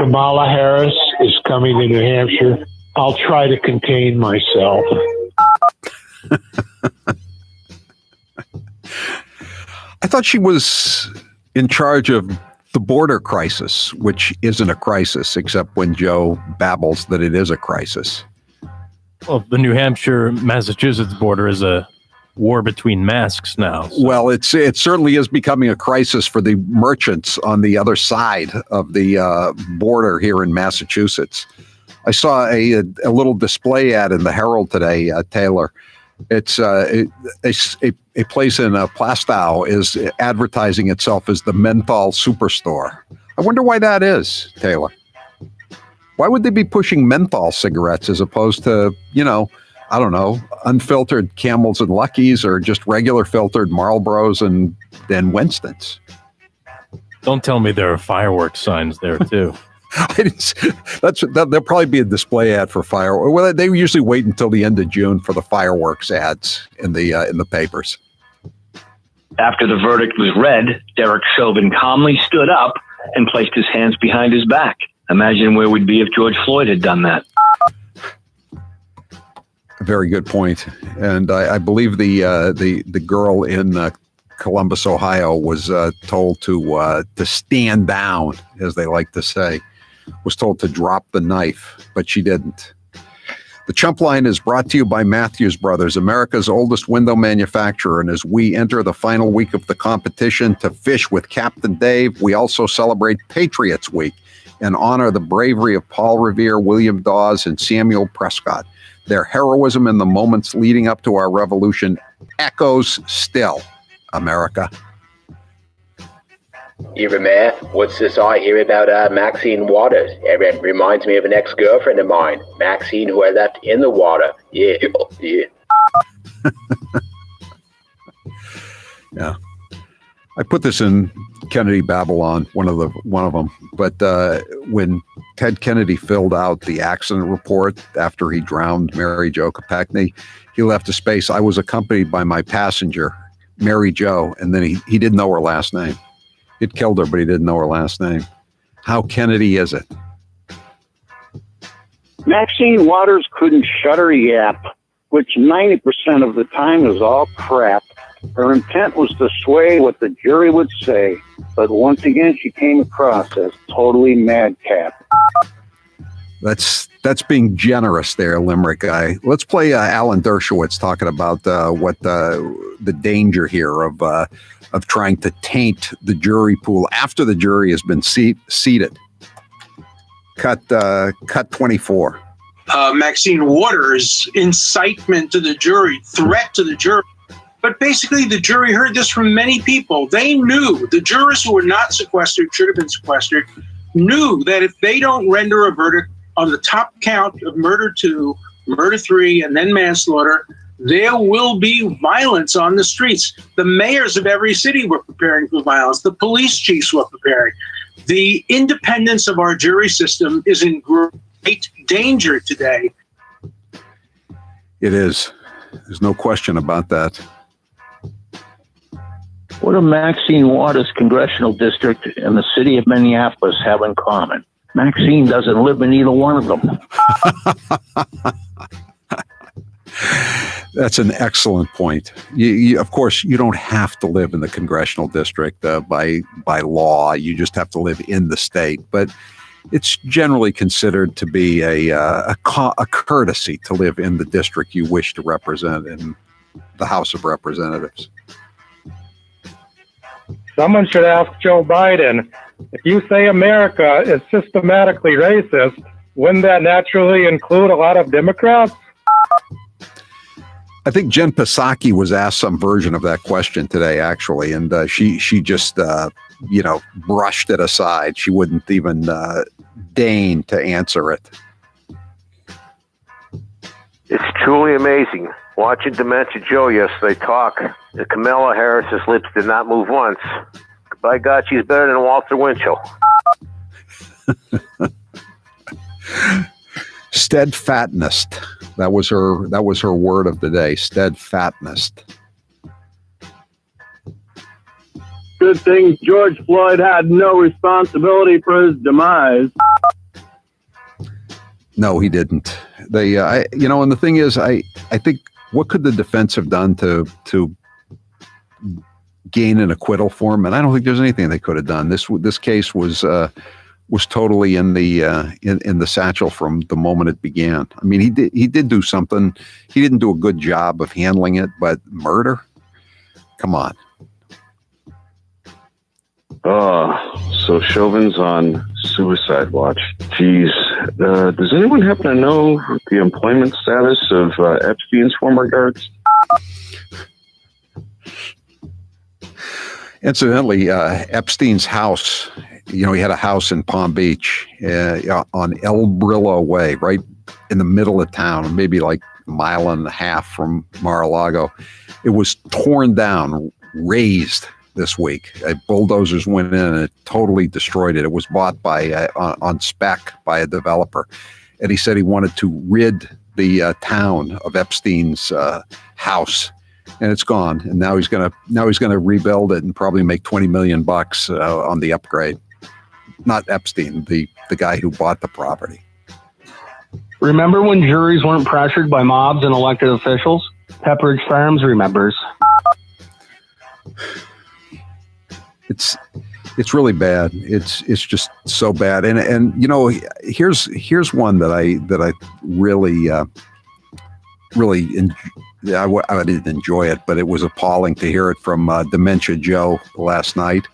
Kamala Harris is coming to New Hampshire. I'll try to contain myself. I thought she was in charge of the border crisis, which isn't a crisis, except when Joe babbles that it is a crisis. Well, the New Hampshire-Massachusetts border is a war between masks now. So. Well, it certainly is becoming a crisis for the merchants on the other side of the border here in Massachusetts. I saw a little display ad in the Herald today, Taylor. It's a place in Plastow is advertising itself as the menthol superstore. I wonder why that is, Taylor. Why would they be pushing menthol cigarettes as opposed to, I don't know, unfiltered Camels and Luckies or just regular filtered Marlboros and Winstons? Don't tell me there are fireworks signs there too. There'll probably be a display ad for fireworks. Well, they usually wait until the end of June for the fireworks ads in the papers. After the verdict was read, Derek Chauvin calmly stood up and placed his hands behind his back. Imagine where we'd be if George Floyd had done that. Very good point. And I believe the girl in Columbus, Ohio, was told to stand down, as they like to say. Was told to drop the knife, but she didn't. The Chump Line is brought to you by Matthews Brothers, America's oldest window manufacturer. And as we enter the final week of the competition to fish with Captain Dave, we also celebrate Patriots Week and honor the bravery of Paul Revere, William Dawes, and Samuel Prescott. Their heroism in the moments leading up to our revolution echoes still, America. Here, Mayor, what's this I hear about Maxine Waters? It reminds me of an ex-girlfriend of mine, Maxine, who I left in the water. Yeah. Yeah. I put this in Kennedy Babylon, one of them. But when Ted Kennedy filled out the accident report after he drowned Mary Jo Kopechne, he left a space. I was accompanied by my passenger, Mary Jo, and then he didn't know her last name. It killed her, but he didn't know her last name. How Kennedy is it? Maxine Waters couldn't shut her yap, which 90% of the time is all crap. Her intent was to sway what the jury would say, but once again she came across as totally madcap. That's being generous there, Limerick guy. Let's play Alan Dershowitz talking about what the danger here of trying to taint the jury pool after the jury has been seated. Cut 24. Maxine Waters' incitement to the jury, threat to the jury. But basically, the jury heard this from many people. They knew, the jurors who were not sequestered, should have been sequestered, knew that if they don't render a verdict on the top count of murder 2, murder 3, and then manslaughter, there will be violence on the streets. The mayors of every city were preparing for violence. The police chiefs were preparing. The independence of our jury system is in great danger today. It is. There's no question about that. What do Maxine Waters' congressional district and the city of Minneapolis have in common? Maxine doesn't live in either one of them. That's an excellent point. You, of course, you don't have to live in the congressional district by law. You just have to live in the state. But it's generally considered to be a courtesy to live in the district you wish to represent in the House of Representatives. Someone should ask Joe Biden, if you say America is systematically racist, wouldn't that naturally include a lot of Democrats? I think Jen Psaki was asked some version of that question today, actually, and she just brushed it aside. She wouldn't even deign to answer it. It's truly amazing watching Dementia Joe yesterday talk. The Kamala Harris's lips did not move once. By God, she's better than Walter Winchell. Steadfatness. That was her word of the day. Steadfatness. Good thing George Floyd had no responsibility for his demise. No, he didn't. They, and the thing is, I think what could the defense have done to gain an acquittal for him? And I don't think there's anything they could have done. This case was totally in the satchel from the moment it began. I mean, he did do something. He didn't do a good job of handling it, but murder? Come on. So Chauvin's on suicide watch. Geez, does anyone happen to know the employment status of Epstein's former guards? Incidentally, Epstein's house, he had a house in Palm Beach on El Brillo Way, right in the middle of town, maybe like a mile and a half from Mar-a-Lago. It was torn down, razed this week. Bulldozers went in and it totally destroyed it. It was bought on spec by a developer. And he said he wanted to rid the town of Epstein's house. And it's gone. And now he's gonna rebuild it and probably make $20 million on the upgrade. Not Epstein, the guy who bought the property. Remember when juries weren't pressured by mobs and elected officials? Pepperidge Farms remembers. It's really bad. It's just so bad. And here's one that I really I didn't enjoy it, but it was appalling to hear it from Dementia Joe last night,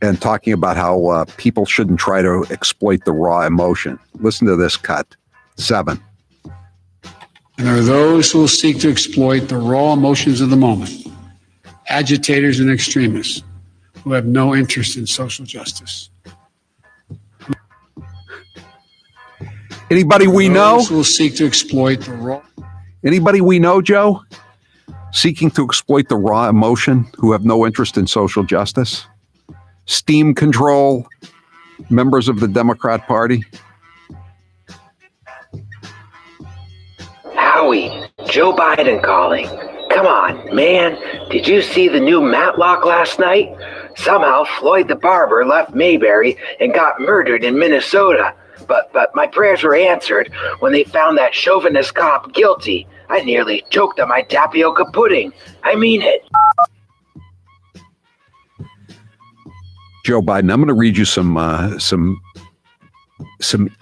and talking about how people shouldn't try to exploit the raw emotion. Listen to this cut 7. And there are those who will seek to exploit the raw emotions of the moment, agitators and extremists who have no interest in social justice. Anybody we know? Those who will seek to exploit the raw. Anybody we know, Joe, seeking to exploit the raw emotion, who have no interest in social justice? Steam control, members of the Democrat Party? Howie, Joe Biden calling. Come on, man. Did you see the new Matlock last night? Somehow Floyd the barber left Mayberry and got murdered in Minnesota. But my prayers were answered when they found that chauvinist cop guilty. I nearly choked on my tapioca pudding. I mean it. Joe Biden, I'm going to read you some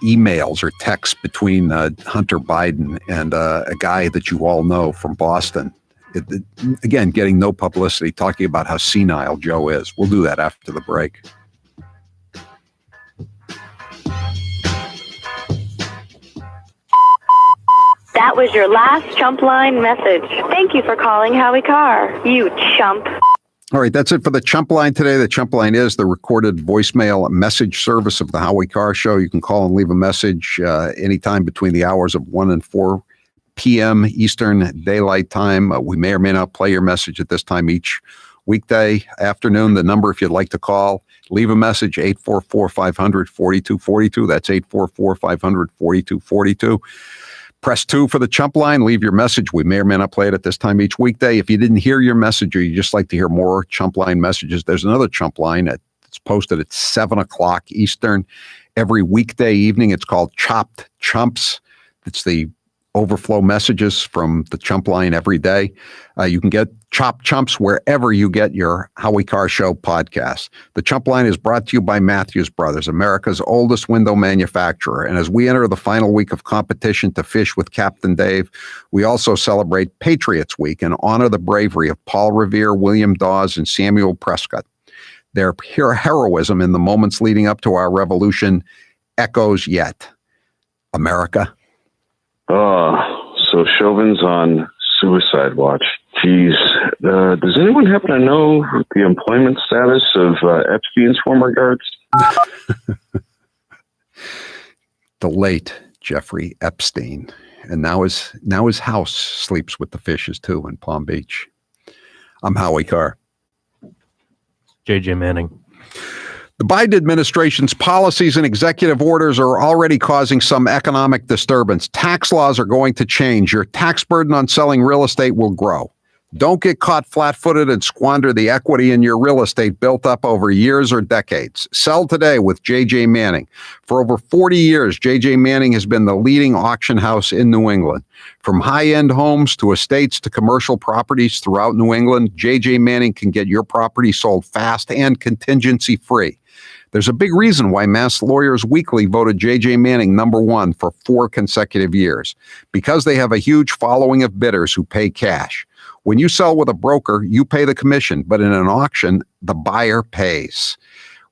emails or texts between Hunter Biden and a guy that you all know from Boston. Again, getting no publicity, talking about how senile Joe is. We'll do that after the break. That was your last CHUMPLINE message. Thank you for calling Howie Carr, you chump. All right, that's it for the CHUMPLINE today. The CHUMPLINE is the recorded voicemail message service of the Howie Carr Show. You can call and leave a message anytime between the hours of 1 and 4 p.m. Eastern Daylight Time. We may or may not play your message at this time each weekday afternoon. The number, if you'd like to call, leave a message, 844-500-4242. That's 844-500-4242. Press 2 for the CHUMPLINE. Leave your message. We may or may not play it at this time each weekday. If you didn't hear your message or you just like to hear more CHUMPLINE messages, there's another CHUMPLINE. It's posted at 7 o'clock Eastern every weekday evening. It's called Chopped Chumps. It's the overflow messages from the CHUMPLINE every day. You can get Chopped Chumps wherever you get your Howie Carr Show podcast. The CHUMPLINE is brought to you by Matthews Brothers, America's oldest window manufacturer. And as we enter the final week of competition to fish with Captain Dave, we also celebrate Patriots Week and honor the bravery of Paul Revere, William Dawes, and Samuel Prescott. Their heroism in the moments leading up to our revolution echoes yet. America. So Chauvin's on suicide watch. Geez, does anyone happen to know the employment status of Epstein's former guards? The late Jeffrey Epstein. And now his house sleeps with the fishes too in Palm Beach. I'm Howie Carr. JJ Manning. The Biden administration's policies and executive orders are already causing some economic disturbance. Tax laws are going to change. Your tax burden on selling real estate will grow. Don't get caught flat-footed and squander the equity in your real estate built up over years or decades. Sell today with J.J. Manning. For over 40 years, J.J. Manning has been the leading auction house in New England. From high-end homes to estates to commercial properties throughout New England, J.J. Manning can get your property sold fast and contingency-free. There's a big reason why Mass Lawyers Weekly voted J.J. Manning #1 for 4 consecutive years. Because they have a huge following of bidders who pay cash. When you sell with a broker, you pay the commission, but in an auction, the buyer pays.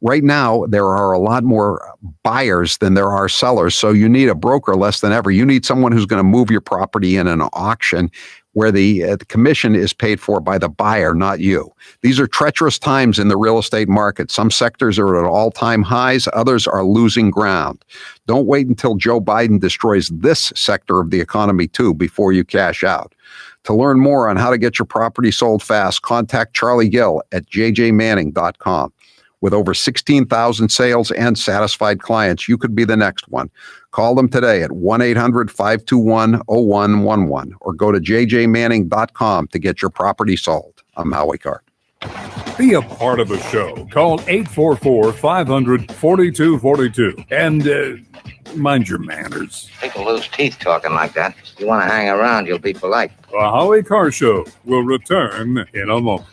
Right now, there are a lot more buyers than there are sellers, so you need a broker less than ever. You need someone who's going to move your property in an auction where the commission is paid for by the buyer, not you. These are treacherous times in the real estate market. Some sectors are at all-time highs. Others are losing ground. Don't wait until Joe Biden destroys this sector of the economy, too, before you cash out. To learn more on how to get your property sold fast, contact Charlie Gill at jjmanning.com. With over 16,000 sales and satisfied clients, you could be the next one. Call them today at 1-800-521-0111 or go to jjmanning.com to get your property sold. I'm Howie Carr. Be a part of the show. Call 844-500-4242 and mind your manners. People lose teeth talking like that. If you want to hang around, you'll be polite. The Howie Carr Show will return in a moment.